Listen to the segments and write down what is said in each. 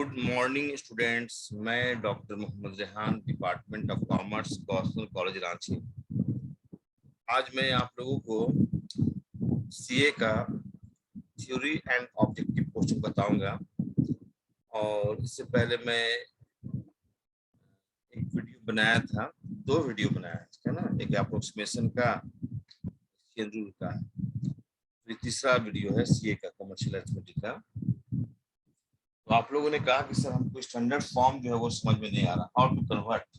Good morning students. मैं doctor Mohammad Rehan, department of commerce, Kaushal college Ranchi. आज मैं आप लोगों को सीए का थ्योरी एंड ऑब्जेक्टिव क्वेश्चन बताऊंगा। और इससे पहले मैं एक वीडियो बनाया था, दो वीडियो बनाया है ना, एक अप्रोक्सीमेशन का, शेड्यूल का, फिर तीसरा वीडियो है सीए का, कमर्शियल अरिथमेटिक का। तो आप लोगों ने कहा कि सर हमको स्टैंडर्ड फॉर्म जो है वो समझ में नहीं आ रहा, हाउ टू कन्वर्ट,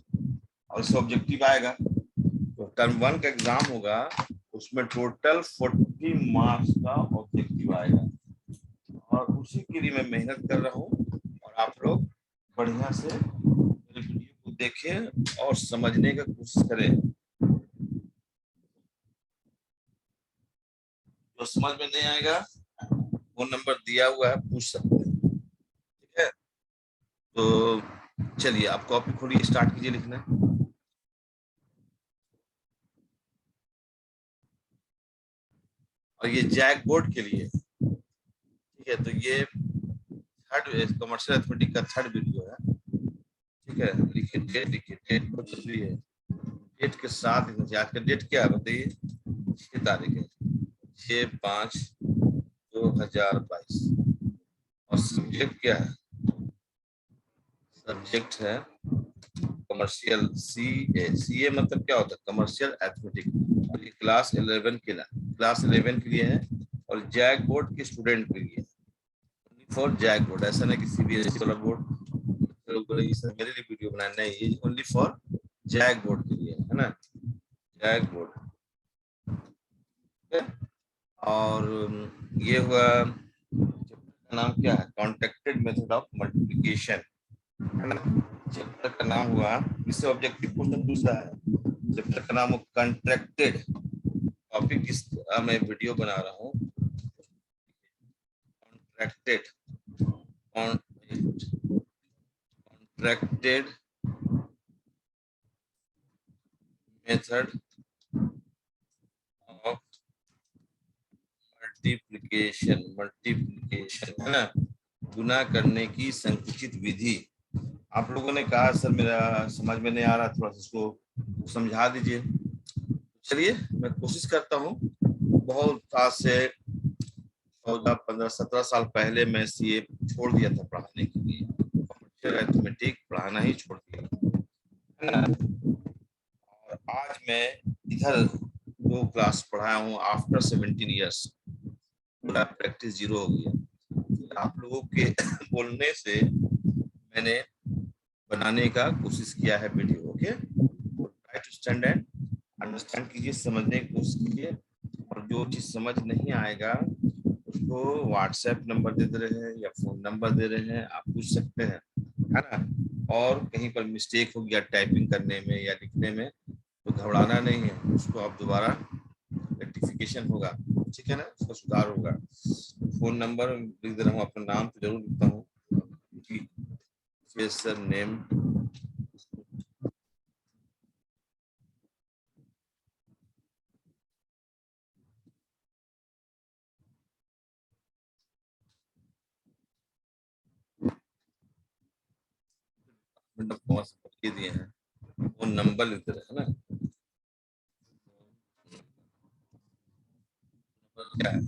और इससे ऑब्जेक्टिव आएगा। तो टर्म 1 का एग्जाम होगा, उसमें टोटल 40 मार्क्स का ऑब्जेक्टिव आएगा, और उसी के लिए मैं मेहनत कर रहा हूँ। और आप लोग बढ़िया से मेरे वीडियो को देखें और समझने का कोशिश करें। जो समझ में नहीं आएगा वो नंबर दिया हुआ है, पूछ सकते हैं, ठीक है। तो चलिए आप कॉपी खोलिए, स्टार्ट कीजिए लिखना। और ये जैक बोर्ड के लिए, ठीक है। तो ये थर्ड कमर्शियल अरिथमेटिक का थर्ड वीडियो है, ठीक है। लिखिए डेट, लिखिए डेट बहुत जरूरी है। डेट के साथ आज का डेट क्या है बताइए? 6 तारीख है, 6/5/2022। और सब्जेक्ट क्या है? सब्जेक्ट है कमर्शियल सी ए। सी ए मतलब क्या होता है? Commercial arithmetic. और ये क्लास 11 के लिए है, और जैक बोर्ड के स्टूडेंट के लिए, फॉर जैक बोर्ड। ऐसा नहीं कि सीबीएसई वाला बोर्ड मेरे लिए वीडियो बनाना है, ये ओनली फॉर जैक बोर्ड के लिए है ना, जैक बोर्ड। और ये हुआ, चैप्टर का नाम क्या है? कॉन्ट्रैक्टेड मेथड ऑफ मल्टीप्लिकेशन, है ना। चैप्टर का नाम हुआ, इससे ऑब्जेक्टिव क्वेश्चन दूसरा है। चैप्टर का नाम कॉन्ट्रैक्टेड। टॉपिक जिस मैं वीडियो बना रहा हूँ, contracted, contracted method of multiplication है ना, गुना करने की संकुचित विधि। आप लोगों ने कहा सर मेरा समझ में नहीं आ रहा, थोड़ा सा इसको समझा दीजिए। चलिए मैं कोशिश करता हूँ। बहुत आज से 14, 15, 17 साल पहले मैं सीए छोड़ दिया था पढ़ाने के लिए, कमर्शियल अरिथमेटिक पढ़ाना ही छोड़ दिया, है ना। और आज मैं इधर 2 क्लास पढ़ाया हूँ आफ्टर 17 ईयर्स। पूरा प्रैक्टिस जीरो हो गया। आप लोगों के बोलने से मैंने बनाने का कोशिश किया है video. Okay, try to stand and understand कीजिए, समझने की कोशिश कीजिए। और जो चीज समझ नहीं आएगा उसको व्हाट्सएप नंबर दे रहे हैं या फोन नंबर दे रहे हैं, आप पूछ सकते हैं, है ना। और कहीं पर मिस्टेक हो गया टाइपिंग करने में या लिखने में, तो घबराना नहीं है, उसको आप दोबारा रेक्टिफिकेशन होगा, ठीक है ना, उसका सुधार होगा। फोन नंबर लिख दे रहा हूँ, अपना नाम तो जरूर लिखता हूँ, प्रोफेसर नेम, ये दिए हैं, फोन नंबर लिख दे रहे हैं ना, क्या है?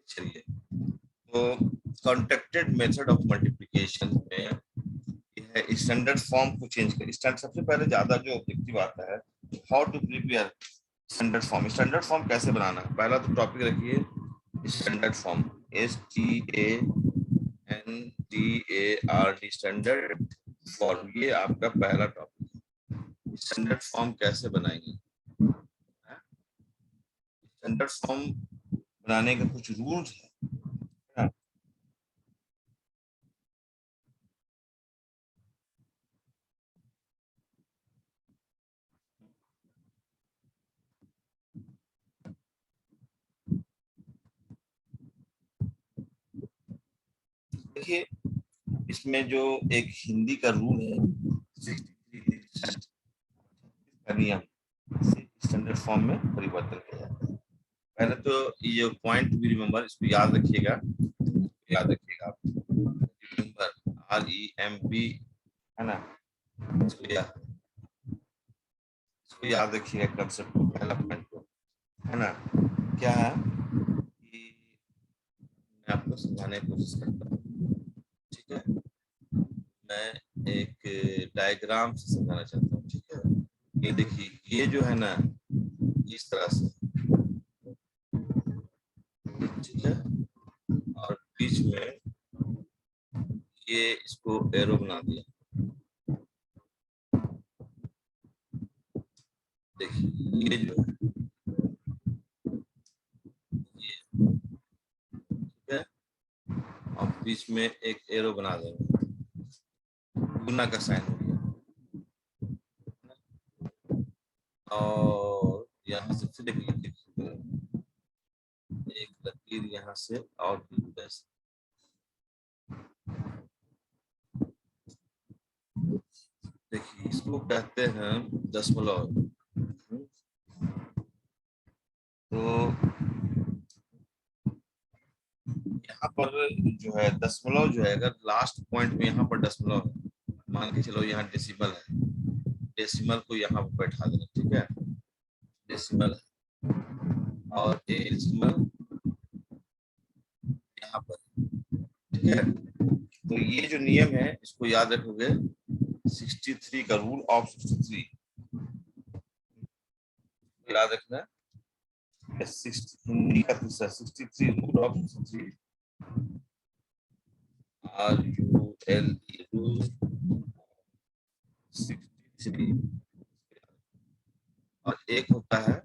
चलिए, तो कॉन्ट्रैक्टेड मेथड ऑफ मल्टीप्लिकेशन में है स्टैंडर्ड फॉर्म को चेंज कर। स्टैंडर्ड सबसे पहले ज्यादा जो ऑब्जेक्टिव आता है, how to prepare standard form. Standard form कैसे बनाना है, पहला तो टॉपिक रखिए standard form, STANDARD, standard form, ये आपका पहला टॉपिक। स्टैंडर्ड फॉर्म कैसे बनाएंगे? स्टैंडर्ड फॉर्म बनाने का कुछ रूल्स है। देखिए इसमें जो एक हिंदी का रूल है 63 का नियम से स्टैंडर्ड फॉर्म में परिवर्तन किया जाता है। पहले तो ये पॉइंट भी रिमेम्बर, इसको याद रखिएगा, याद रखिएगा आप, रिमेम्बर REMB है ना, इसको याद रखिएगा कंसेप्ट को, पहला पॉइंट को, है ना। क्या है कि मैं आपको समझाने की कोशिश करता हूँ, ठीक है। मैं एक डायग्राम से समझाना चाहता हूँ, ठीक है। ये देखिए, ये जो है ना इस तरह से, ठीक है, और बीच में ये इसको एरो बना दिया, देखिए ये जो है ये, ठीक है, और बीच में एक एरो बना देंगे, गुना का साइन हो गया, और यहाँ से फिर एक लकीर यहाँ से और भी ऐसे, देखिए इसको कहते हैं दशमलव। तो यहाँ पर जो है दशमलव जो है, अगर लास्ट पॉइंट में यहाँ पर दशमलव है, मान के चलो यहाँ डेसिमल है, डेसिमल को यहाँ पर बैठा देना, ठीक है, डेसिमल है, और डेसिमल यहाँ पर, ठीक है। तो ये जो नियम है इसको याद रखोगे, 63 का रूल ऑफ 63 याद रखना, हिंदी का तीसरा 63 रूल ऑफ 63, RULE रूल 63, और एक होता है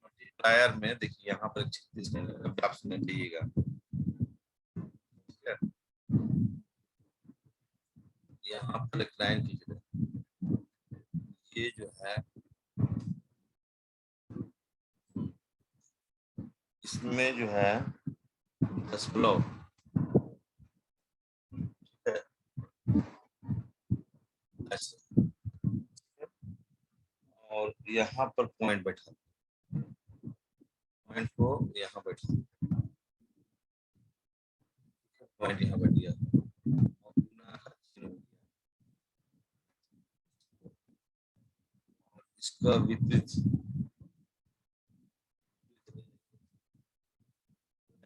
मल्टीप्लायर में, देखिए यहाँ पर 36 नहीं लगा, आप सुनने चाहिएगा, ठीक है। यहाँ पर एक लाइन कीजिए, ये जो है इसमें जो है दशमलव, ठीक है, ऐसे, और यहाँ पर पॉइंट बैठा, पॉइंट को यहाँ बैठा, पॉइंट यहाँ बैठ गया, और गुना का चिन्ह हो गया, और इसका विपरीत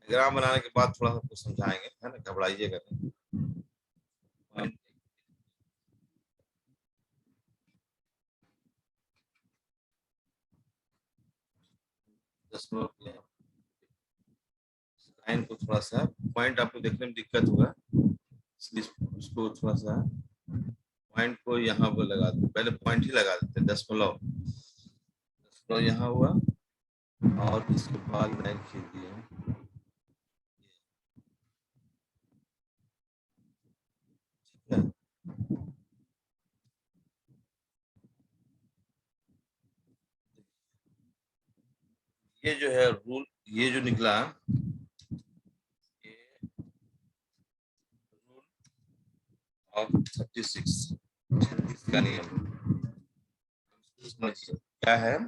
डायग्राम बनाने के बाद थोड़ा सा कुछ समझाएंगे, है ना, घबराइएगा नहीं। दशमलव लाइन को थोड़ा सा पॉइंट आपको देखने में दिक्कत होगा, इसलिए उसको थोड़ा सा पॉइंट को यहाँ पर लगा दो, पहले पॉइंट ही लगा देते, दशमलव, दशमलव यहाँ हुआ, और इसके बाद लाइन खींच दिए, ठीक है। ये जो है रूल, ये जो निकला, ये रूल ऑफ 36 का नियम समझिए क्या है,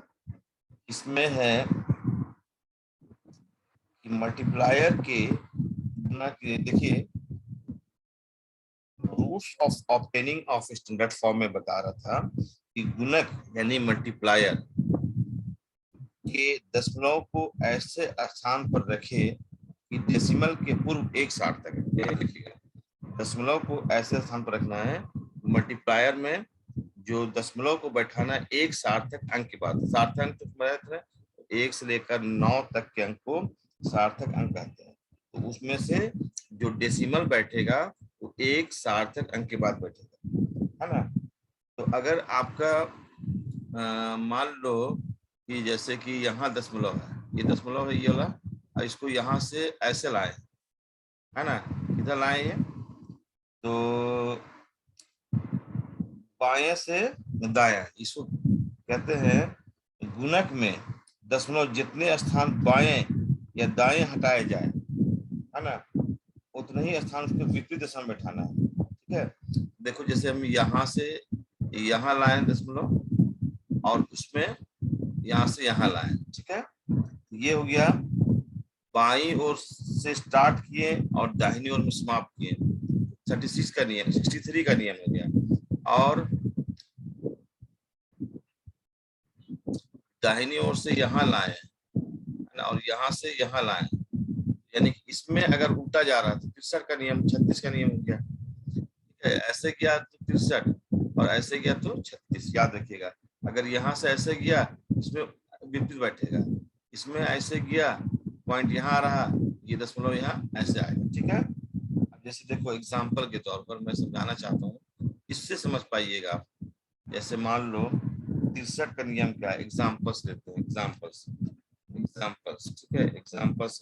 इसमें है कि मल्टीप्लायर के गुना के, देखिए rules of obtaining of standard form में बता रहा था कि गुणक यानी मल्टीप्लायर के दशमलव को ऐसे स्थान पर रखे कि डेसिमल के पूर्व एक सार्थक है, लिखिएगा, दशमलव को ऐसे स्थान पर रखना है मल्टीप्लायर में, जो दशमलव को बैठाना एक सार्थक अंक के बाद, सार्थक अंक तो एक से लेकर 9 तक के अंक को सार्थक अंक कहते हैं, तो उसमें से जो डेसिमल बैठेगा वो एक सार्थक अंक के बाद बैठेगा, है ना। तो अगर आपका मान लो कि जैसे कि यहाँ दशमलव है, ये दशमलव है ये वाला, और इसको यहाँ से ऐसे लाए, है ना, किधर लाए ये, तो बाएं से दायां, इसको कहते हैं गुणक में दशमलव जितने स्थान बाएं या दाएं हटाए जाए, है ना, उतने ही स्थान उसको विपरीत दिशा में बैठाना है। ठीक है, देखो जैसे हम यहाँ से यहाँ लाए दशमलव और उसमें यहाँ से यहाँ लाए। ठीक है, ये हो गया बाईं ओर से स्टार्ट किए और दाहिनी ओर में समाप्त किए। 36 का नियम, 63 का नियम हो गया। और दाहिनी ओर से यहाँ लाए और यहाँ से यहाँ लाए, यानी कि इसमें अगर उल्टा जा रहा है तो 63 का नियम, 36 का नियम हो गया। ठीक है, ऐसे गया तो 63 और ऐसे गया तो 36। याद रखिएगा, अगर यहाँ से ऐसे गया इसमें विपरीत बैठेगा, इसमें ऐसे गया पॉइंट यहाँ आ रहा, ये दशमलव यहाँ ऐसे आएगा। ठीक है, अब जैसे देखो एग्जाम्पल के तौर पर मैं समझाना चाहता हूँ, इससे समझ पाइएगा आप। जैसे मान लो 63 का नियम क्या है, एग्जाम्पल्स लेते हैं, एग्जाम्पल्स। ठीक है, एग्जाम्पल्स,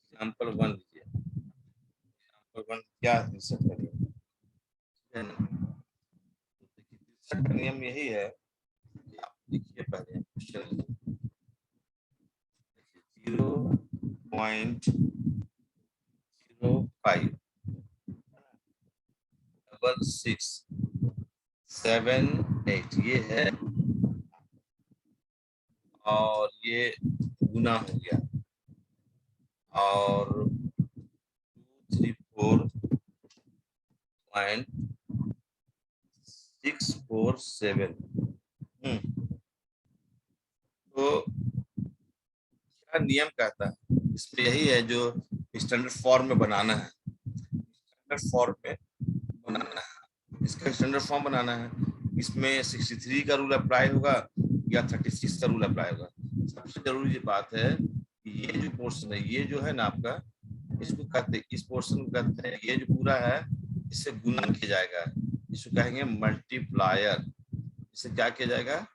एग्जाम्पल 1 लीजिए। एग्जाम्पल 1 क्या है 63 का नियम, है ना। 63 का नियम यही है कि आप लिखिए पहले क्वेश्चन 0.05 6678 ये है, और ये गुना हो गया, और 234.647। तो क्या नियम कहता है इसमें, यही है जो स्टैंडर्ड फॉर्म में बनाना है, स्टैंडर्ड फॉर्म में बनाना है, इसका स्टैंडर्ड फॉर्म बनाना है। इसमें 63 का रूल अप्लाई होगा या 36 का रूल अप्लाई होगा। सबसे जरूरी बात है कि ये जो पोर्शन है, ये जो है ना आपका, इसको कहते हैं, इस पोर्शन को कहते हैं, ये जो पूरा है इससे गुना किया जाएगा, इसको कहेंगे मल्टीप्लायर। इससे क्या किया जाएगा,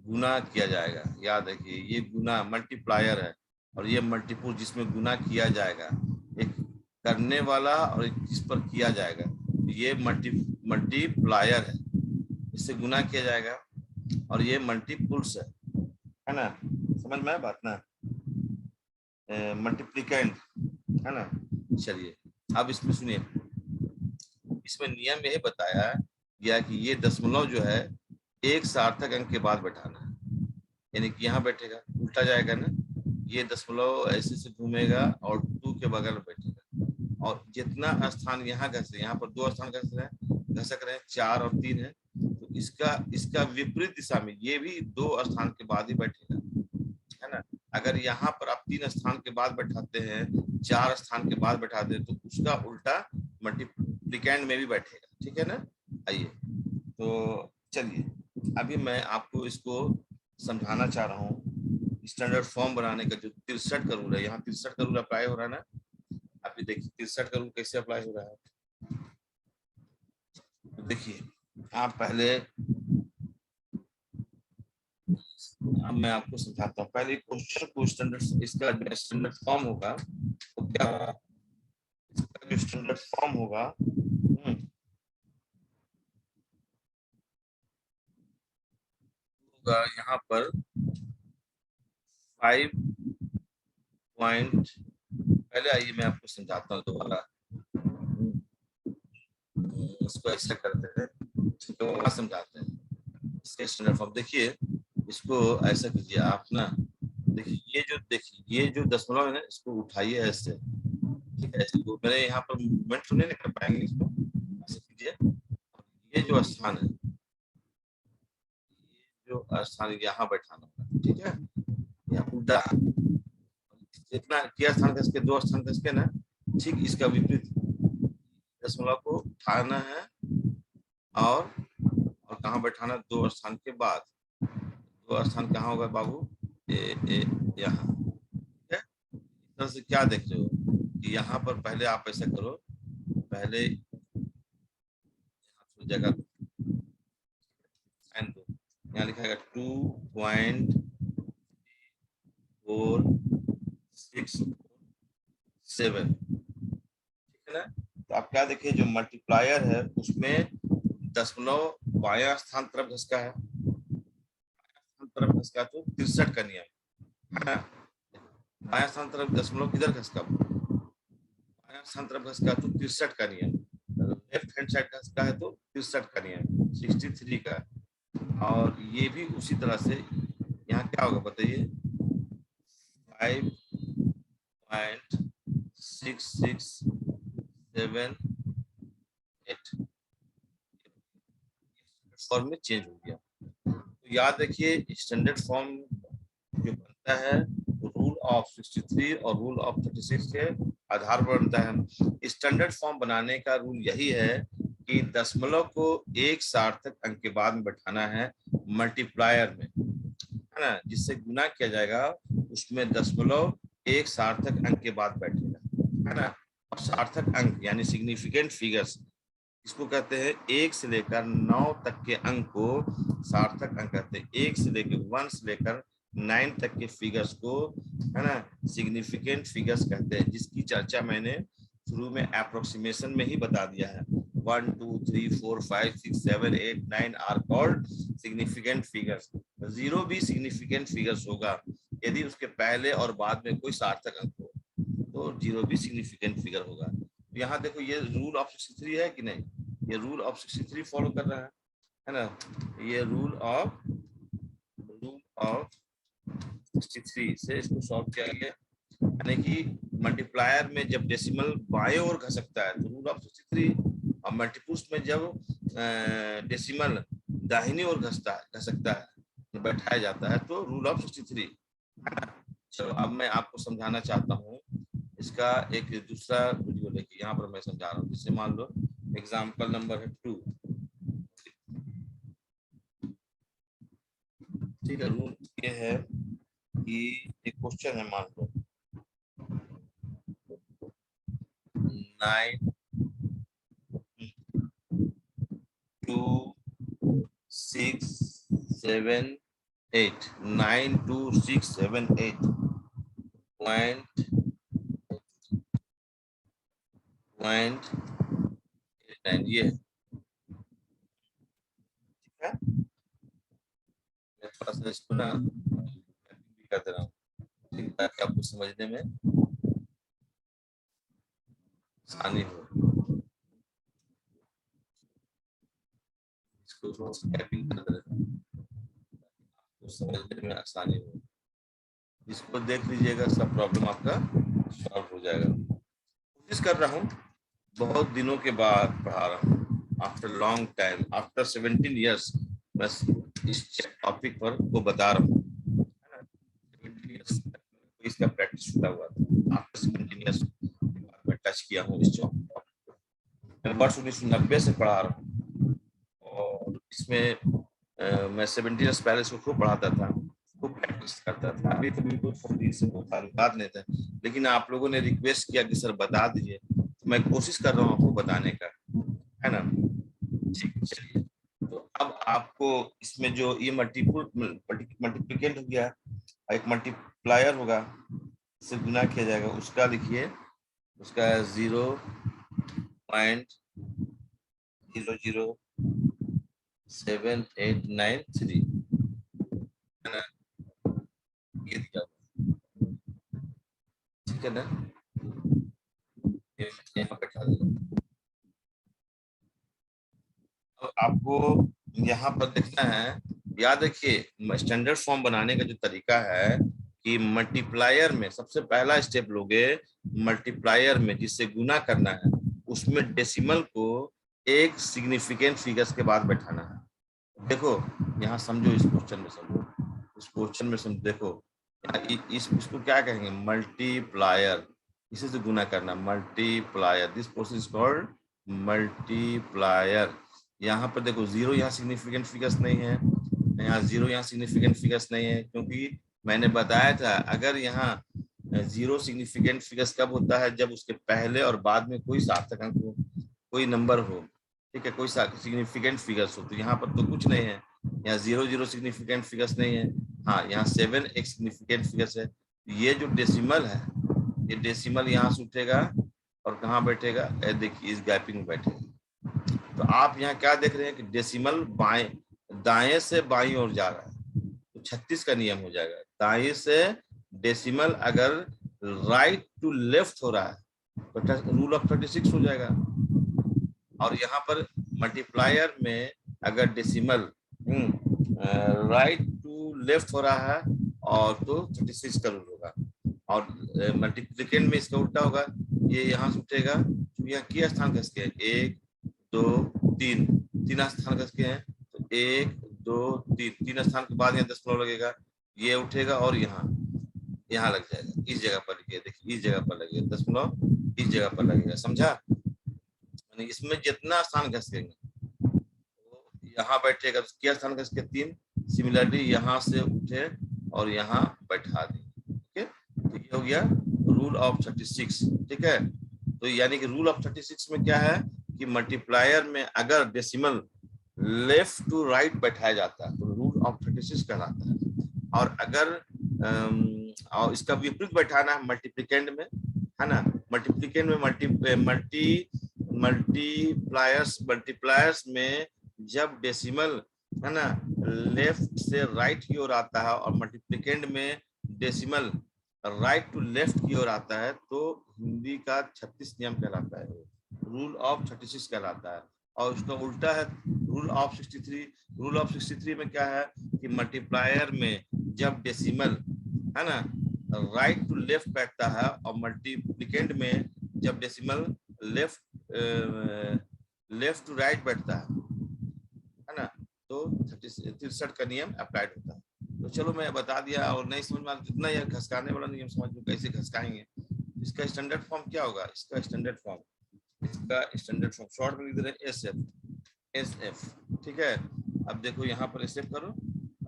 गुना किया जाएगा। याद रखिए, ये गुना मल्टीप्लायर है और ये मल्टीपुल, जिसमें गुना किया जाएगा, एक करने वाला और एक जिस पर किया जाएगा, ये मल्टीप्लायर है, इससे गुना किया जाएगा, और ये मल्टीपुल्स है ना, समझ में आया बात ना, मल्टीप्लिकेंट है ना। चलिए अब इसमें सुनिए, इसमें नियम यही बताया गया कि ये दशमलव जो है एक सार्थक अंक के बाद बैठाना है, यानी कि यहाँ बैठेगा, उल्टा जाएगा ना, ये दशमलव ऐसे से घूमेगा और 2 के बगल में बैठेगा, और जितना स्थान यहाँ घसे, यहाँ पर 2 स्थान घसक रहे हैं, 4 और 3 है, तो इसका विपरीत दिशा में ये भी 2 स्थान के बाद ही बैठेगा, है ना। अगर यहाँ पर आप 3 स्थान के बाद बैठाते हैं, 4 स्थान के बाद बैठाते हैं, तो उसका उल्टा मल्टीप्लिकेंट में भी बैठेगा। ठीक है ना। आइए तो चलिए अभी मैं आपको इसको समझाना चाह रहा हूँ, स्टैंडर्ड फॉर्म बनाने का जो 63 का रूल है, यहाँ 63 का रूल अप्लाई हो रहा है ना। अभी देखिए 63 का रूल कैसे अप्लाई हो रहा है, तो देखिए आप पहले, अब मैं आपको समझाता हूँ। पहले क्वेश्चन को स्टैंडर्ड, इसका जो स्टैंडर्ड फॉर्म होगा तो क्या, इसका जो स्टैंडर्ड फॉर्म होगा होगा यहाँ पर 5 पॉइंट, पहले आइए मैं आपको समझाता हूँ दोबारा, इसको ऐसा करते हैं, तो समझाते हैं इसका स्टैंडर्ड फॉर्म। देखिए इसको ऐसा कीजिए आप ना, देखिए ये जो दशमलव है ना, इसको उठाइए ऐसे, ठीक है, तो मेरे यहाँ पर मूवमेंट तो नहीं कर पाएंगे, इसको ऐसे कीजिए, ये जो स्थान है, ये जो स्थान यहाँ बैठाना है, ठीक है, यहाँ उल्टा, जितना किया स्थान घस के, 2 स्थान घस के ना, ठीक इसका विपरीत दशमलव को उठाना है, और कहाँ बैठाना, 2 स्थान के बाद, 2 स्थान कहाँ होगा बाबू, यहाँ, ठीक है। इस तरह से क्या देख रहे हो कि यहाँ पर पहले आप ऐसा करो, पहले जगह यहाँ लिखा है 2.4647, ठीक है ना। तो आप क्या देखिए, जो मल्टीप्लायर है उसमें दशमलव बायां स्थान तरफ घसका है, तरफ घसका तो 63 का नियम है ना। बायां स्थान तरफ दशमलव किधर घसका, बायां स्थान तरफ घसका तो 63 का नियम, लेफ्ट हैंड साइड घसका है तो 63 का नियम, 63 का। और ये भी उसी तरह से यहाँ क्या होगा बताइए, 5.6678 फॉर्म में चेंज हो गया। तो याद रखिए स्टैंडर्ड फॉर्म जो बनता है रूल ऑफ 63 और रूल ऑफ 36 के आधार पर बनता है। स्टैंडर्ड फॉर्म बनाने का रूल यही है कि दशमलव को एक सार्थक अंक के बाद में बैठाना है मल्टीप्लायर में, है ना, जिससे गुना किया जाएगा उसमें दशमलव एक सार्थक अंक के बाद बैठेगा, है ना। और सार्थक अंक यानी सिग्निफिकेंट फिगर्स इसको कहते हैं, 1 से लेकर 9 तक के अंक को सार्थक अंक कहते हैं। 1 से लेकर 1 से लेकर 9 तक के फिगर्स को, है ना, सिग्निफिकेंट फिगर्स कहते हैं, जिसकी चर्चा मैंने शुरू में अप्रोक्सीमेशन में ही बता दिया है। 1 2 3 4 5 6 7 8 9 आर कॉल्ड सिग्निफिकेंट फिगर्स। 0 भी सिग्निफिकेंट फिगर्स होगा यदि उसके पहले और बाद में कोई सार्थक अंक हो, तो 0 भी सिग्निफिकेंट फिगर होगा। यहाँ देखो ये रूल ऑफ 63 है कि नहीं, ये रूल ऑफ 63 फॉलो कर रहा है ना। ये रूल ऑफ 63 से इसको सॉल्व किया गया, यानी कि मल्टीप्लायर में जब डेसिमल बाएं ओर घसकता है तो रूल ऑफ 63, और मल्टीपुल्स में जब डेसिमल दाहिनी ओर घसकता है बैठाया जाता है तो रूल ऑफ 63। चलो अब मैं आपको समझाना चाहता हूँ इसका एक दूसरा वीडियो लेके, यहाँ पर मैं समझा रहा हूँ। जैसे मान लो एग्जाम्पल नंबर है 2, ठीक है। रूल ये है कि एक क्वेश्चन है, मान लो 9 2 6 7 8 9 2 6 7 8 पॉइंट 9 ये है, ठीक है। मैं थोड़ा सा इसको ना भी कर दे रहा हूँ, ठीक है, ताकि आपको समझने में आसानी हो। इसको थोड़ा सा टैपिंग कर दे रहा हूँ आपको समझने में आसानी हो। इसको देख लीजिएगा, सब प्रॉब्लम आपका सॉल्व हो जाएगा। कोशिश कर रहा हूँ, बहुत दिनों के बाद पढ़ा रहा हूँ, after long time, after 17 years मैं इस टॉपिक पर को बता रहा हूँ। 17 years इसका प्रैक्टिस शुरू हुआ था, आफ्टर 17 years मैं टच किया हूँ इस टॉपिक को। मैं वर्ष 1990 से पढ़ा रहा हूँ और इसमें मैं 17 years पहले इसको खूब पढ़ाता था, खूब प्रैक्टिस करता था। अभी तो बिल्कुल थोड़ी से ताल्लुकात नहीं था, लेकिन आप लोगों ने रिक्वेस्ट किया कि सर बता दीजिए, तो मैं कोशिश कर रहा हूँ आपको बताने का, है ना। ठीक, चलिए। तो अब आपको इसमें जो ये मल्टीप्लिकेंट हो गया, एक मल्टीप्लायर होगा, इससे गुना किया जाएगा, उसका लिखिए, उसका 0.00789 है ना, ये दिया, ठीक है ना। यहाँ बैठा देगा। तो आपको यहाँ पर देखना है, याद रखिए स्टैंडर्ड फॉर्म बनाने का जो तरीका है कि मल्टीप्लायर में सबसे पहला स्टेप लोगे, मल्टीप्लायर में जिससे गुना करना है उसमें डेसिमल को एक सिग्निफिकेंट फिगर्स के बाद बैठाना है। देखो यहाँ समझो, इस क्वेश्चन में समझो, इस क्वेश्चन में समझो, देखो इसको क्या कहेंगे, मल्टीप्लायर, इसी से गुना करना, multiplier, this process is called multiplier. यहाँ पर देखो 0 यहाँ सिग्निफिकेंट फिगर्स नहीं है, यहाँ 0 यहाँ सिग्निफिकेंट फिगर्स नहीं है, क्योंकि मैंने बताया था अगर यहाँ 0 सिग्निफिकेंट फिगर्स कब होता है, जब उसके पहले और बाद में कोई सार्थक अंक हो, कोई नंबर हो, ठीक है, कोई सिग्निफिकेंट फिगर्स हो। तो यहाँ पर तो कुछ नहीं है, यहाँ 0 सिग्निफिकेंट फिगर्स नहीं है, हाँ यहाँ 7 एक सिग्निफिकेंट फिगर्स है। ये जो डेसिमल है, ये डेसिमल यहाँ से उठेगा और कहाँ बैठेगा, देखिए इस गैपिंग में बैठेगा। तो आप यहाँ क्या देख रहे हैं कि डेसिमल बाएं दाएं से बाईं ओर जा रहा है, तो 36 का नियम हो जाएगा। दाएं से डेसिमल अगर राइट टू लेफ्ट हो रहा है तो रूल ऑफ 36 हो जाएगा। और यहाँ पर मल्टीप्लायर में अगर डेसिमल राइट टू लेफ्ट हो रहा है और तो 36 का रूल होगा। और मल्टीप्लिकेंट में इसका उल्टा होगा, ये यहाँ से उठेगा, यहाँ क्या स्थान कसके हैं, 1 2 3, 3 स्थान कसके हैं, तो 1 2 3, 3 स्थान के बाद यहाँ दशमलव लगेगा, ये उठेगा और यहाँ लग जाएगा, इस जगह पर लिखिए, देखिए इस जगह पर लगेगा दशमलव, इस जगह पर लगेगा, समझा। इसमें जितना स्थान घसकेंगे यहाँ बैठेगा, तो क्या स्थान घसके 3, सिमिलरली यहाँ से उठे और यहाँ बैठा देंगे। ओके, तो ये हो गया रूल ऑफ 36। ठीक है, तो यानी कि रूल ऑफ 36 में क्या है कि मल्टीप्लायर में अगर डेसिमल लेफ्ट टू राइट बैठाया जाता है तो रूल ऑफ 36 कहलाता है। और अगर और इसका विपरीत बैठाना है मल्टीप्लिकेंड में, है ना, मल्टीप्लिकेंड में मल्टीप्लायर्स में जब डेसिमल, है ना, लेफ्ट से राइट की ओर आता है और मल्टीप्लिकेंड में डेसिमल राइट टू लेफ्ट की ओर आता है तो हिंदी का 36 नियम कहलाता है, रूल ऑफ 36 कहलाता है। और उसका उल्टा है रूल ऑफ 63। रूल ऑफ 63 में क्या है कि मल्टीप्लायर में जब डेसिमल, है ना, राइट टू लेफ्ट बैठता है और मल्टीप्लिकेंड में जब डेसिमल लेफ्ट टू राइट बैठता है ना, तो 63 का नियम अप्लाइड होता है। तो चलो मैं बता दिया, और नहीं समझ में जितना यह घसकाने वाला नियम समझ में कैसे घसकाएंगे। इसका स्टैंडर्ड फॉर्म क्या होगा, इसका स्टैंडर्ड फॉर्म शॉर्ट में लिख दे रहे हैं SF। ठीक है, अब देखो यहाँ पर SF करो,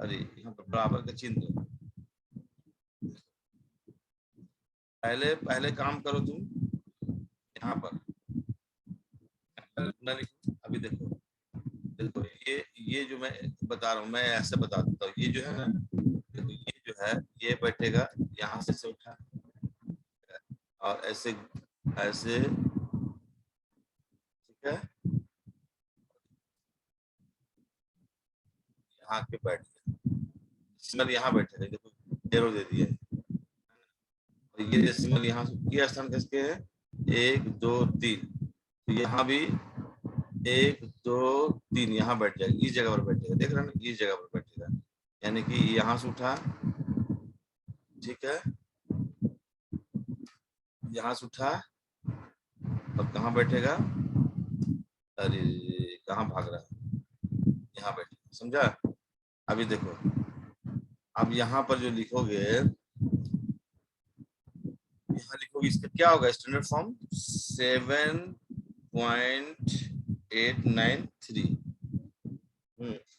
अरे यहाँ पर बराबर का चिन्ह दो, पहले काम करो तुम यहाँ पर ना लिखो। अभी देखो देखो ये जो मैं बता रहा हूँ, मैं ऐसे बता देता हूँ, ये जो है ना, देखो ये जो है ये बैठेगा यहाँ से उठा और ऐसे ऐसे, ठीक है, यहाँ के बैठ गया, सिमल यहाँ बैठेगा, देखो एरो दे दिए, और ये सिमल यहाँ से किया स्थान किसके है, 1 2 3, तो यहाँ भी 1 2 3 यहाँ बैठ जाएगा, इस जगह पर बैठेगा, देख रहे हैं ना, इस जगह पर बैठेगा, यानी कि यहाँ से उठा, ठीक है, यहाँ से उठा और कहाँ बैठेगा, अरे कहाँ भाग रहा है, यहाँ बैठेगा, समझा। अभी देखो, अब यहाँ पर जो लिखोगे, यहाँ लिखोगे, इसका क्या होगा स्टैंडर्ड फॉर्म 7.893,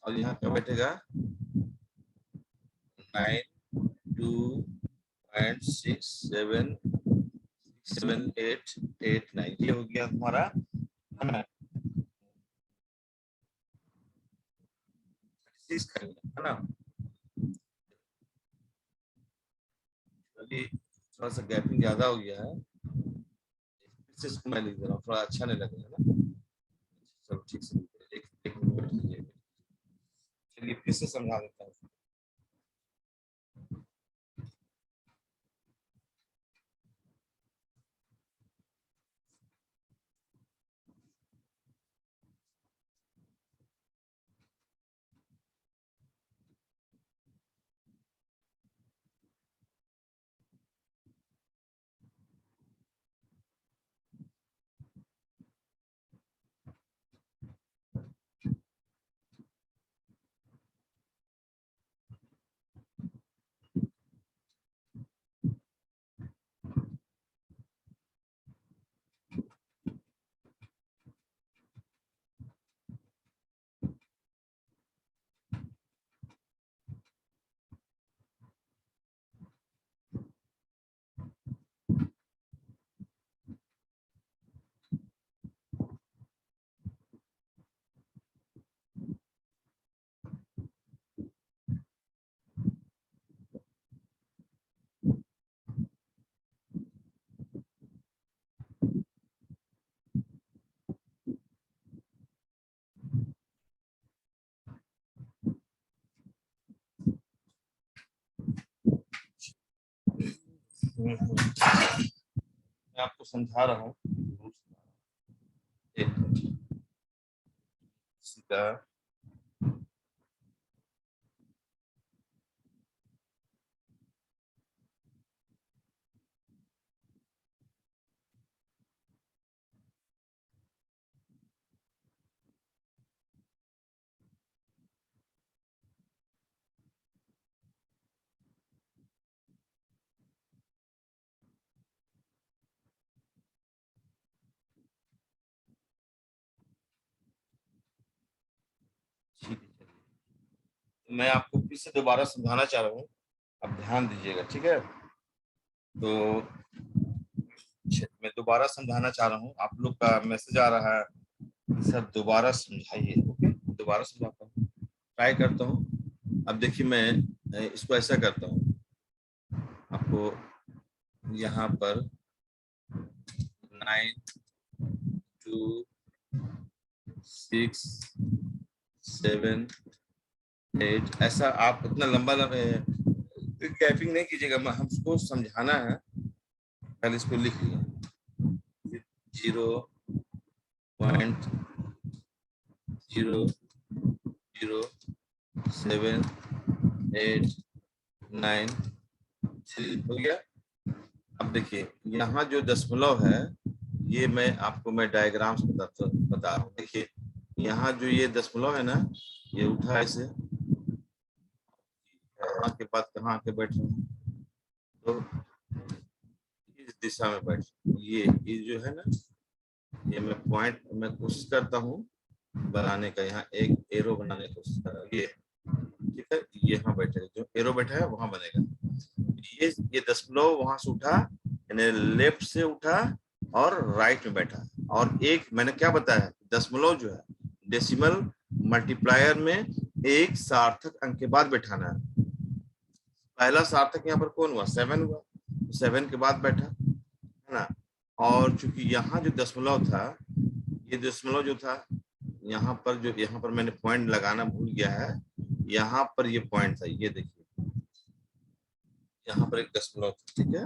और यहाँ क्या बैठेगा 92.67889, ये हो गया तुम्हारा, है ना, थोड़ा सा गैपिंग ज्यादा हो गया है, इसको मैं लिख दे रहा हूँ, थोड़ा अच्छा नहीं लग रहा है ना, चलो ठीक से एक मिनट, चलिए फिर से समझा देता हूँ। मैं आपको समझा रहा हूँ। एक सीधा ठीक है। मैं आपको फिर से दोबारा समझाना चाह रहा हूँ, आप ध्यान दीजिएगा, ठीक है। तो मैं दोबारा समझाना चाह रहा हूँ, आप लोग का मैसेज आ रहा है सर दोबारा समझाइए। ओके, दोबारा समझाता हूँ, ट्राई करता हूँ। अब देखिए मैं इसको ऐसा करता हूँ, आपको यहाँ पर 9 2 6 7 8 ऐसा आप इतना लंबा गैपिंग नहीं कीजिएगा, हमको समझाना है। पहले इसको लिख लिया 0.00783 हो गया। अब देखिए यहाँ जो दशमलव है, ये मैं डायग्राम से बता रहा हूँ। देखिए यहाँ जो ये दशमलव है ना, ये उठा ऐसे, यहाँ के बाद कहाँ आके बैठ रहा हूँ, तो इस दिशा में बैठ, ये जो है ना, ये मैं कोशिश करता हूँ बनाने का, यहाँ एक एरो बनाने की कोशिश कर रहा हूँ, ये ठीक है, यहाँ बैठेगा, जो एरो बैठा है वहां बनेगा। ये दशमलव वहां से उठा, यानी लेफ्ट से उठा और राइट में बैठा। और एक मैंने क्या बताया, दशमलव जो है डेसिमल मल्टीप्लायर में एक सार्थक अंक के बाद बैठाना है। पहला सार्थक यहाँ पर कौन हुआ, 7 हुआ, 7 के बाद बैठा है ना। और चूंकि यहाँ जो दशमलव था, ये दशमलव जो था यहाँ पर मैंने पॉइंट लगाना भूल गया है, यहाँ पर ये पॉइंट था, ये देखिए यहाँ पर एक दशमलव था, ठीक है।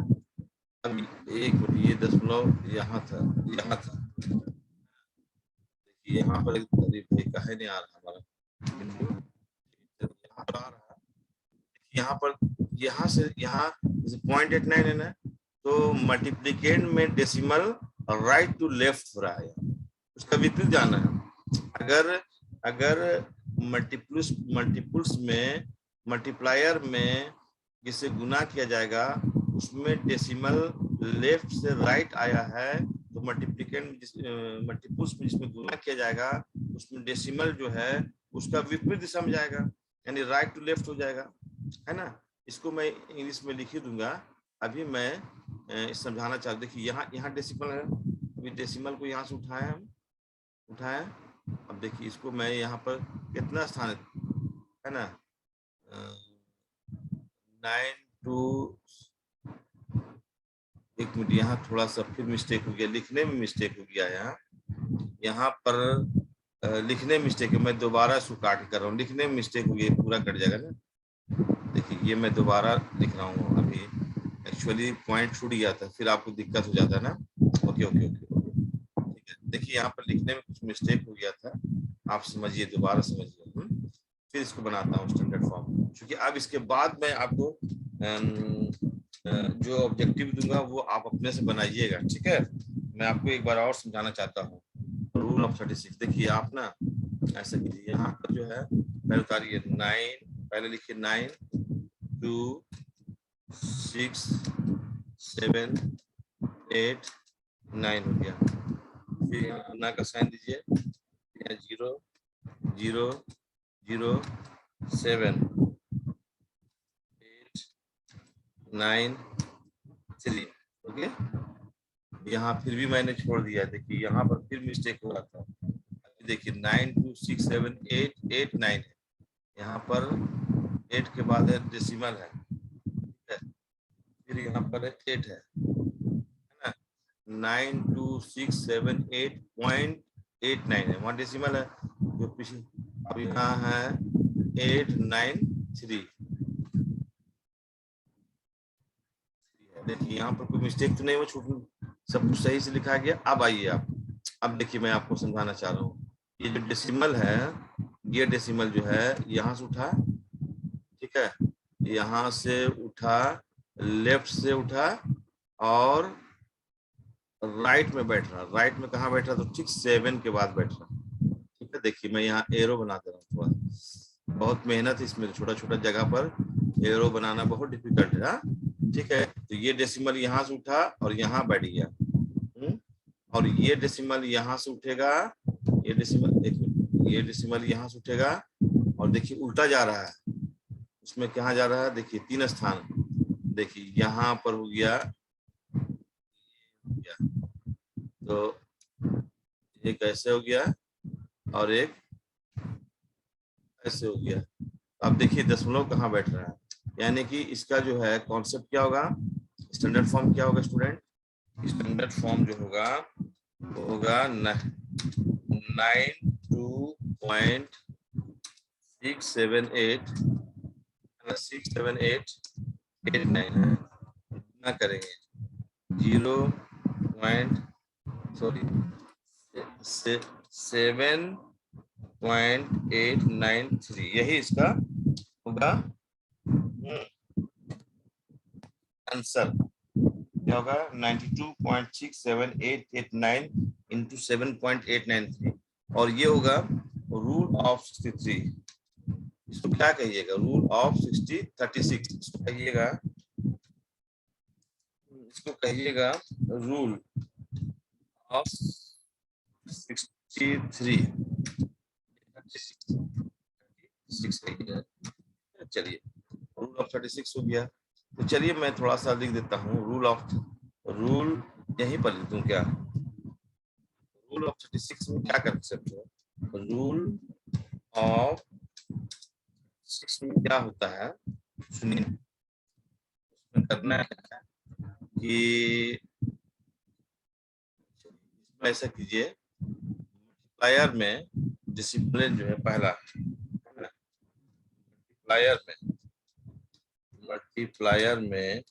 अब एक मिनट, ये दशमलव यहाँ था, देखिए यहाँ पर एक काहे नहीं आ रहा हमारा बिंदु, यहाँ पर आ रहा है, यहाँ पर, यहाँ से यहाँ 0.89 है ना, तो मल्टीप्लिकेंड में डेसिमल राइट टू लेफ्ट हो रहा है, उसका विपरीत जाना है। अगर मल्टीपल्स में मल्टीप्लायर में जिसे गुना किया जाएगा, उसमें डेसिमल लेफ्ट से राइट आया है, तो मल्टीपल्स में जिसमें गुना किया जाएगा, उसमें डेसिमल जो है उसका विपरीत दिशा में जाएगा, यानी राइट टू लेफ्ट हो जाएगा, है ना। इसको मैं इंग्लिश में लिख ही दूंगा। अभी मैं समझाना चाहता, देखिए यहाँ डेसिमल है, अभी डेसिमल को यहाँ से उठाया। अब देखिए इसको मैं यहाँ पर कितना स्थान है ना, 9 टू, एक मिनट, यहाँ थोड़ा सा फिर मिस्टेक हो गया, लिखने में मिस्टेक हो गया, यहाँ पर लिखने में मिस्टेक है, मैं दोबारा इसको काट कर रहा हूँ, लिखने में मिस्टेक हो गई, पूरा कट जाएगा ना। देखिए ये मैं दोबारा लिख रहा हूँ, अभी एक्चुअली पॉइंट छूट गया था, फिर आपको दिक्कत हो जाता है ना। ओके ओके ओके, ठीक है। देखिए यहाँ पर लिखने में कुछ मिस्टेक हो गया था, आप समझिए, दोबारा समझिए, फिर इसको बनाता हूँ स्टैंडर्ड फॉर्म, क्योंकि अब इसके बाद मैं आपको जो ऑब्जेक्टिव दूंगा वो आप अपने से बनाइएगा, ठीक है। मैं आपको एक बार और समझाना चाहता हूँ, रूल ऑफ 36। देखिए आप ना ऐसा कीजिए, यहाँ पर जो है पहले उतारिए 9, पहले लिखिए 9 2 6 7 8 9 हो गया, फिर यहाँ गुना का साइन दीजिए, 0 0 0 7 8 9 3, ओके। यहाँ फिर भी मैंने छोड़ दिया, देखिए यहाँ पर फिर मिस्टेक हो रहा था, अभी देखिए 9 2 6 7 8 8 9 है, यहाँ पर 8 के बाद है डेसिमल है, ठीक है, फिर यहाँ पर 8 है ना, 9 2 6 7 8.89 है, वहाँ डेसिमल है जो पीछे, अब यहाँ है 8 9 3 देखिए यहाँ पर कोई मिस्टेक तो नहीं हुआ, छूट सब कुछ सही से लिखा गया। अब आइए आप, अब देखिए मैं आपको समझाना चाह रहा हूँ। ये जो डेसिमल है, ये डेसिमल जो है यहाँ से उठा, ठीक है, यहाँ से उठा, लेफ्ट से उठा और राइट में बैठ रहा। राइट में कहाँ बैठ रहा? तो ठीक 7 के बाद बैठ रहा। ठीक है, देखिए मैं यहाँ एरो बना दे रहा हूँ थोड़ा, बहुत मेहनत इसमें, छोटा छोटा जगह पर एरो बनाना बहुत डिफिकल्ट है। ठीक है, तो ये डेसिमल यहाँ से उठा और यहाँ बैठ गया। और ये डेसिमल यहाँ से उठेगा, ये डेसिमल देखिए, ये डेसिमल यहाँ से उठेगा और देखिए उल्टा जा रहा है। उसमें कहाँ जा रहा है? देखिए 3 स्थान, देखिए यहाँ पर हो गया, तो एक ऐसे हो गया और एक ऐसे हो गया। अब देखिए दशमलव कहाँ बैठ रहा है, यानी कि इसका जो है कॉन्सेप्ट क्या होगा, स्टैंडर्ड फॉर्म क्या होगा स्टूडेंट? स्टैंडर्ड फॉर्म जो होगा वो होगा 92.678 है ना, करेंगे 7.893, यही इसका होगा आंसर। क्या होगा? 92.67889 इंटू 7.893, और ये होगा रूल ऑफ 63। इसको क्या कहिएगा? Rule of 36। इसको कहिएगा, इसको कहिएगा रूल ऑफ 63। चलिए रूल ऑफ 36 हो गया। तो चलिए मैं थोड़ा सा लिख देता हूँ रूल यहीं पर लिख दूं क्या? रूल ऑफ 36 में क्या कंसेप्ट है? रूल ऑफ 6 में क्या होता है सुनिए। उसमें करना क्या है कि ऐसा कीजिए, मल्टीप्लायर में डिसिप्लिन जो है पहला, मल्टीप्लायर में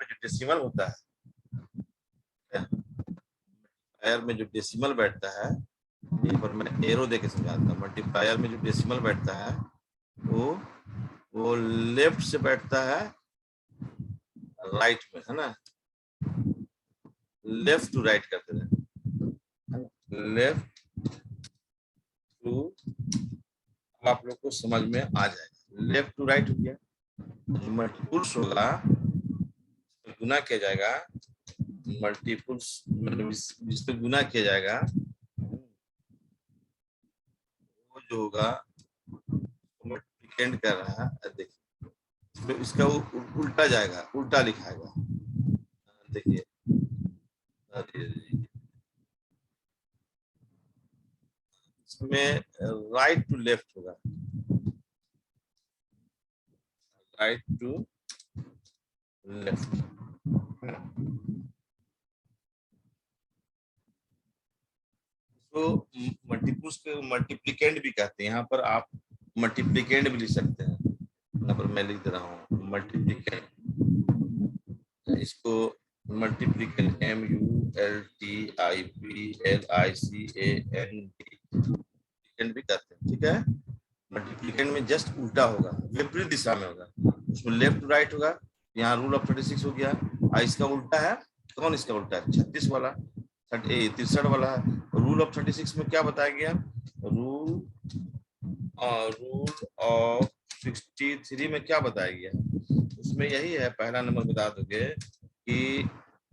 जो डेसिमल होता है, मल्टीप्लायर में जो डेसिमल बैठता है, यहाँ पर मैं एरो देके समझाता हूँ। मल्टीप्लायर में जो डेसिमल बैठता है वो लेफ्ट से बैठता है राइट में, है ना, लेफ्ट टू राइट करते हैं, लेफ्ट टू, अब आप लोग को समझ में आ जाएगा। लेफ्ट टू राइट हो गया, जो मल्टीपुल्स होगा गुना किया जाएगा, मल्टीपुल्स मतलब जिस पे गुना किया जाएगा वो जो होगा मल्टीप्लिकेंड कर रहा है, देखिए इसका उल्टा जाएगा, उल्टा लिखाएगा। देखिए इसमें राइट टू लेफ्ट होगा, राइट टू लेफ्ट। तो मल्टीपुल्स को मल्टीप्लिकेंड भी कहते हैं, यहाँ पर आप मल्टीप्लिकेंड भी लिख सकते हैं। यहाँ पर मैं लिख दे रहा हूँ मल्टीप्लिकेंड, इसको मल्टीप्लिकेंड MULTIPLICAND भी कहते हैं। ठीक है, मल्टीप्लिकेंड में जस्ट उल्टा होगा, विपरीत दिशा में होगा, उसमें लेफ्ट टू राइट होगा। यहाँ रूल ऑफ 36 हो गया। इसका उल्टा है, कौन इसका उल्टा है? 36 वाला, 63 वाला है। रूल ऑफ 36 में क्या बताया गया? रूल ऑफ 63 में क्या बताया गया? उसमें यही है, पहला नंबर बता दोगे कि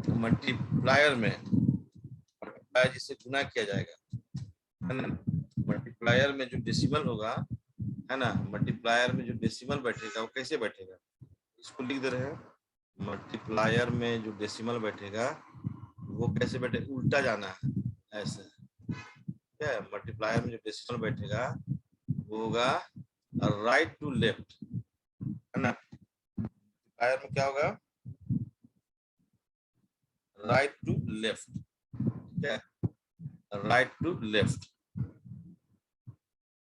मल्टीप्लायर में, मल्टीप्लायर जिससे गुना किया जाएगा, है ना, मल्टीप्लायर में जो डेसिमल होगा, है ना, मल्टीप्लायर में जो डेसिमल बैठेगा वो कैसे बैठेगा? इसको लिख दे रहे हैं, मल्टीप्लायर में जो डेसिमल बैठेगा वो कैसे बैठे? उल्टा जाना है, ऐसे। क्या है? मल्टीप्लायर में जो डेसिमल बैठेगा वो होगा राइट टू लेफ्ट, है ना। मल्टीप्लायर में क्या होगा? राइट टू लेफ्ट, क्या? Right to left.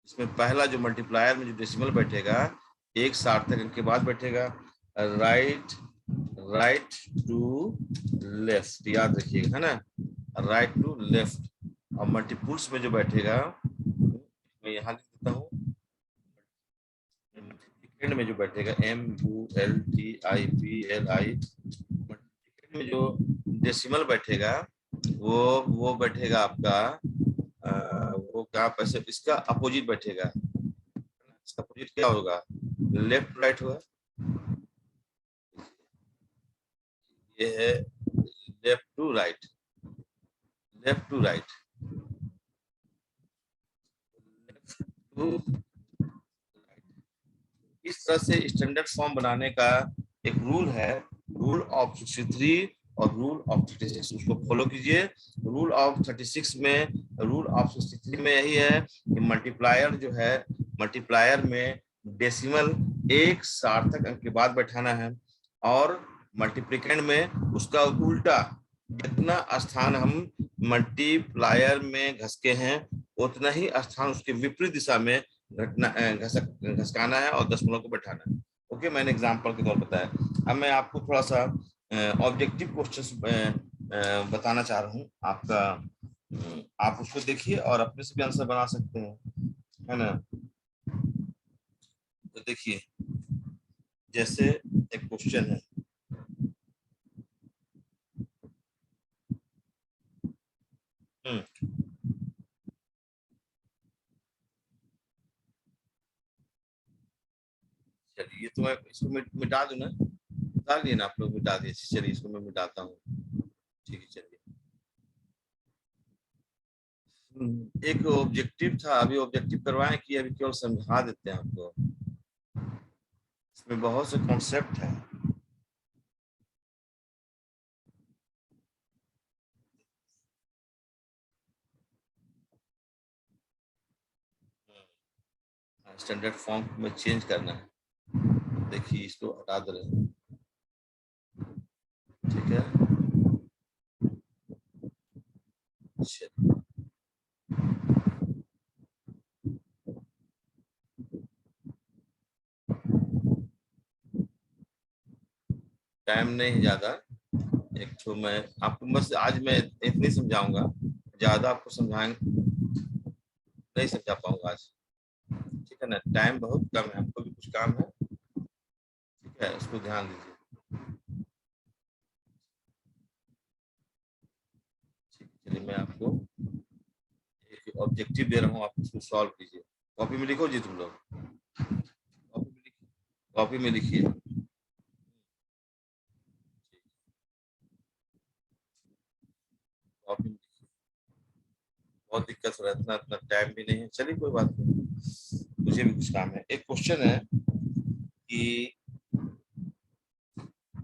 इसमें पहला जो मल्टीप्लायर में जो डेसिमल बैठेगा एक सार्थक अंक के बाद बैठेगा। राइट राइट टू लेफ्ट, याद रखिएगा, है ना, राइट टू लेफ्ट। और मल्टीपुल्स में जो बैठेगा मैं यहाँ लिख देता हूँ, सेकंड में जो बैठेगा MULTIPLI, में जो डेसिमल बैठेगा वो बैठेगा आपका वो क्या पैसे, इसका अपोजिट बैठेगा। इसका अपोजिट क्या होगा, लेफ्ट राइट होगा। ये है left to right, left to right, left to right. इस तरह से स्टैंडर्ड फॉर्म बनाने का एक रूल है, रूल ऑफ 63 और रूल ऑफ 36, उसको फॉलो कीजिए। रूल ऑफ 36 में, रूल ऑफ 63 में यही है कि मल्टीप्लायर जो है, मल्टीप्लायर में डेसिमल एक सार्थक अंक के बाद बैठाना है, और मल्टीप्लिकेंड में उसका उल्टा, जितना स्थान हम मल्टीप्लायर में घसके हैं उतना ही स्थान उसके विपरीत दिशा में घसकाना है और दशमलव को बैठाना है। ओके, मैंने एग्जांपल के तौर बताया। अब मैं आपको थोड़ा सा ऑब्जेक्टिव क्वेश्चंस बताना चाह रहा हूँ आपका, आप उसको देखिए और अपने से भी आंसर बना सकते हैं, है ना। तो देखिए, जैसे एक क्वेश्चन है, चलिए तो मैं इसको मिटा दूं ना, मिटा दिए ना आप लोग, मिटा दिए, चलिए इसको मैं मिटाता हूँ। ठीक है, चलिए। एक ऑब्जेक्टिव था, अभी ऑब्जेक्टिव करवाएं कि अभी केवल समझा देते हैं आपको, इसमें बहुत से कॉन्सेप्ट है। स्टैंडर्ड फॉर्म में चेंज करना है, देखिए इसको हटा दे रहे हैं, ठीक है। चलिए, टाइम नहीं ज्यादा, एक तो मैं आपको बस आज मैं इतनी समझाऊंगा, ज्यादा आपको समझाएंगे नहीं समझा पाऊंगा आज, ठीक है ना, टाइम बहुत कम है, हमको भी कुछ काम है, ठीक है, उसको ध्यान दीजिए। ठीक है, चलिए मैं आपको एक ऑब्जेक्टिव दे रहा हूँ, आप उसको सॉल्व कीजिए। कॉपी में लिखो जी तुम लोग, कॉपी में लिखिए, कॉपी में लिखिए। कॉपी में लिखिए, बहुत दिक्कत हो रहा है, इतना इतना टाइम भी नहीं है, चलिए कोई बात नहीं, मुझे भी कुछ काम है। एक क्वेश्चन है कि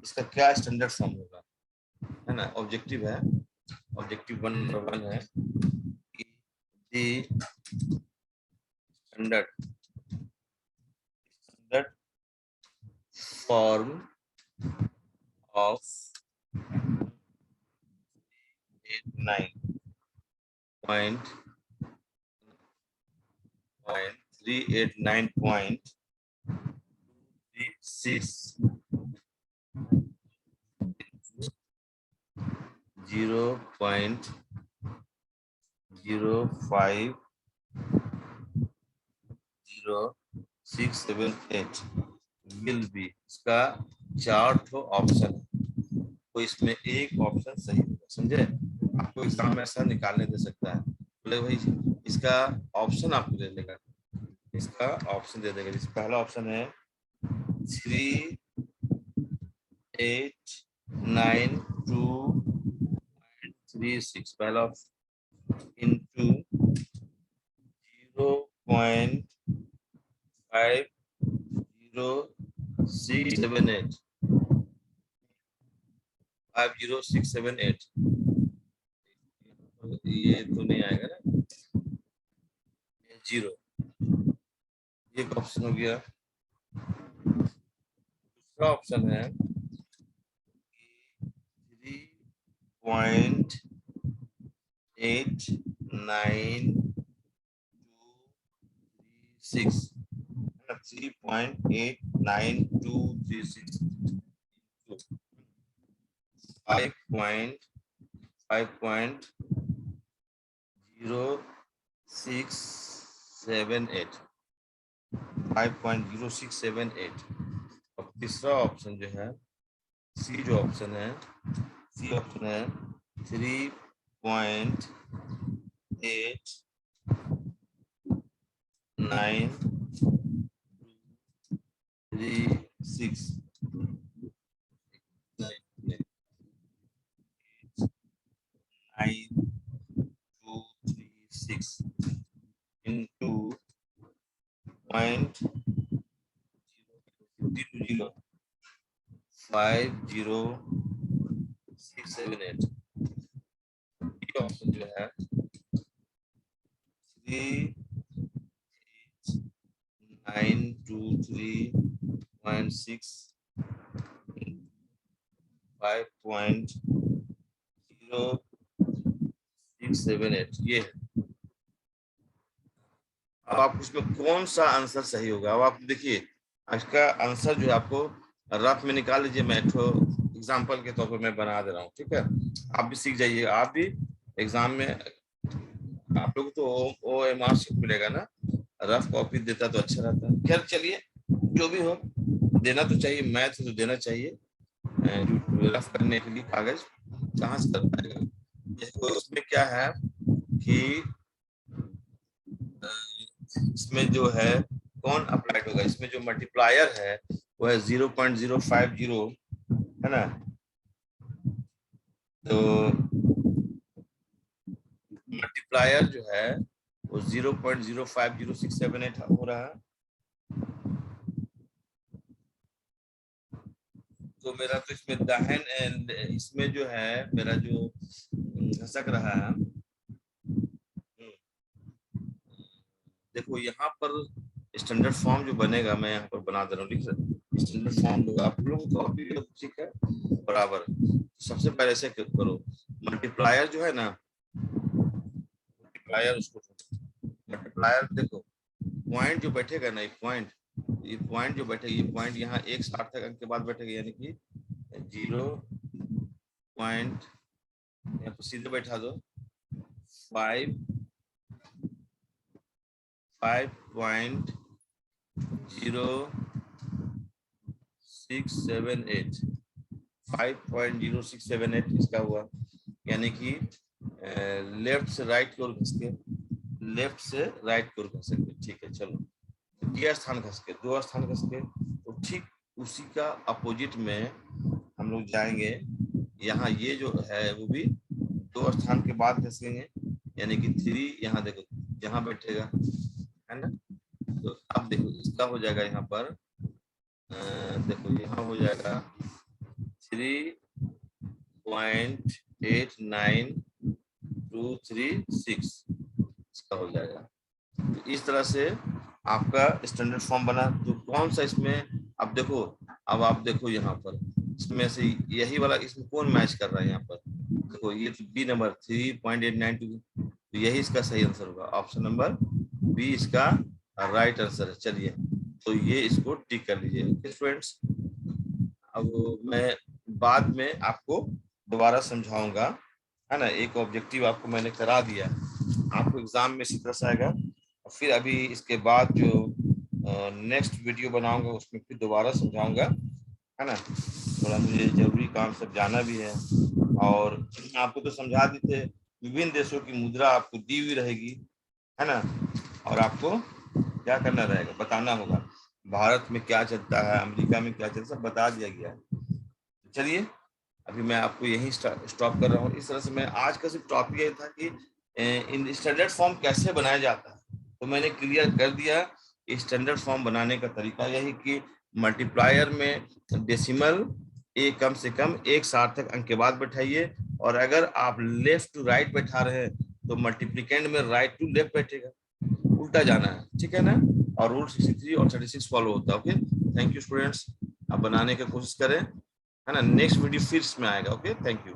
इसका क्या स्टैंडर्ड फॉर्म होगा, है ना, ऑब्जेक्टिव है, ऑब्जेक्टिव 1 नंबर 1 है कि दी standard standard form of 389.36 0.0500678 will be, इसका 4 ठो ऑप्शन है, तो इसमें एक ऑप्शन सही होगा, समझे। आपको एग्जाम में ऐसा निकालने दे सकता है, बोले भाई इसका ऑप्शन आपको दे देगा, इसका ऑप्शन दे देगा। जैसे पहला ऑप्शन है 3892.36, पहला इंटू 0.50678, 50678, ये तो नहीं आएगा ना, जीरो, एक ऑप्शन हो गया। दूसरा ऑप्शन है 3.892 6 3.89236 5.0678 5.0678। और तीसरा ऑप्शन जो है सी, जो ऑप्शन है सी ऑप्शन है 3.89336 9236 into 0.50678। ये ऑप्शन जो है 3923.6 5.0678 ये है। अब आप उसमें कौन सा आंसर सही होगा, अब आप देखिए इसका आंसर जो है आपको रफ में निकाल लीजिए। मैं एग्जाम्पल के तौर पर मैं बना दे रहा हूँ, ठीक है। आप भी सीख जाइए, आप भी एग्जाम में आप लोग तो OMR शीट मिलेगा ना, रफ कॉपी देता तो अच्छा रहता है। खैर चलिए, जो भी हो देना तो चाहिए, मैथ तो देना चाहिए। रफ करने के लिए कागज कहाँ से कर पाएगा। इसमें क्या है कि इसमें जो है कौन अप्लाइड होगा, इसमें जो मल्टीप्लायर है वो है 0.050 है ना। तो मल्टीप्लायर जो है वो 0.050678 हो रहा है। तो मेरा तो इसमें दाहिन इसमें जो है मेरा जो घसक रहा है, देखो यहाँ पर स्टैंडर्ड फॉर्म जो बनेगा मैं यहाँ पर बना दे रहा हूँ, लिख रहा स्टैंडर्ड फॉर्म आप लोगों को अभी ठीक है बराबर। सबसे पहले ऐसे करो, मल्टीप्लायर जो है ना, मल्टीप्लायर उसको मल्टीप्लायर देखो पॉइंट जो बैठेगा ना, ये पॉइंट जो बैठेगा, ये पॉइंट यहाँ एक सार्थक अंक के बाद बैठेगा, यानी कि 0 पॉइंट यहाँ पर सीधे बैठा दो 5.0678 इसका हुआ, यानी कि लेफ्ट से राइट की ओर घस के, लेफ्ट से राइट की ओर घस के, ठीक है। चलो ये स्थान घस के, 2 स्थान घस के, तो ठीक उसी का अपोजिट में हम लोग जाएंगे। यहाँ ये जो है वो भी 2 स्थान के बाद घसेंगे, यानी कि 3 यहाँ देखो जहाँ बैठेगा है ना। तो अब देखो इसका हो जाएगा यहाँ पर देखो यहाँ हो जाएगा 3.89236 इसका हो जाएगा। तो इस तरह से आपका स्टैंडर्ड फॉर्म बना। तो कौन सा इसमें अब देखो, अब आप देखो यहाँ पर इसमें से यही वाला इसमें कौन मैच कर रहा है, यहाँ पर देखो ये तो बी नंबर 3.892, तो यही इसका सही आंसर होगा, ऑप्शन नंबर बी इसका राइट आंसर है। चलिए तो ये इसको टिक कर लीजिए स्टूडेंट्स। अब मैं बाद में आपको दोबारा समझाऊंगा है ना, एक ऑब्जेक्टिव आपको मैंने करा दिया, आपको एग्जाम में इसी तरह से आएगा। फिर अभी इसके बाद जो नेक्स्ट वीडियो बनाऊंगा उसमें फिर दोबारा समझाऊंगा है ना। थोड़ा मुझे जरूरी काम सब जाना भी है, और आपको तो समझा दी थे विभिन्न देशों की मुद्रा आपको दी हुई रहेगी है ना, और आपको क्या करना रहेगा, बताना होगा भारत में क्या चलता है, अमेरिका में क्या चलता है, सब बता दिया गया है। चलिए अभी मैं आपको यहीं स्टॉप कर रहा हूँ। इस तरह से मैं आज का सिर्फ टॉपिक ये था कि इन स्टैंडर्ड फॉर्म कैसे बनाया जाता है, तो मैंने क्लियर कर दिया। स्टैंडर्ड फॉर्म बनाने का तरीका यही कि मल्टीप्लायर में डेसिमल कम से कम एक सार्थक अंक के बाद बैठाइए, और अगर आप लेफ्ट टू राइट बैठा रहे हैं तो मल्टीप्लिकेंड में राइट टू लेफ्ट बैठेगा, उल्टा जाना है, ठीक है ना। और रूल 63 और 36 फॉलो होता है। ओके, थैंक यू स्टूडेंट्स, आप बनाने की कोशिश करें है ना। नेक्स्ट वीडियो फिर इसमें आएगा। Okay, thank you.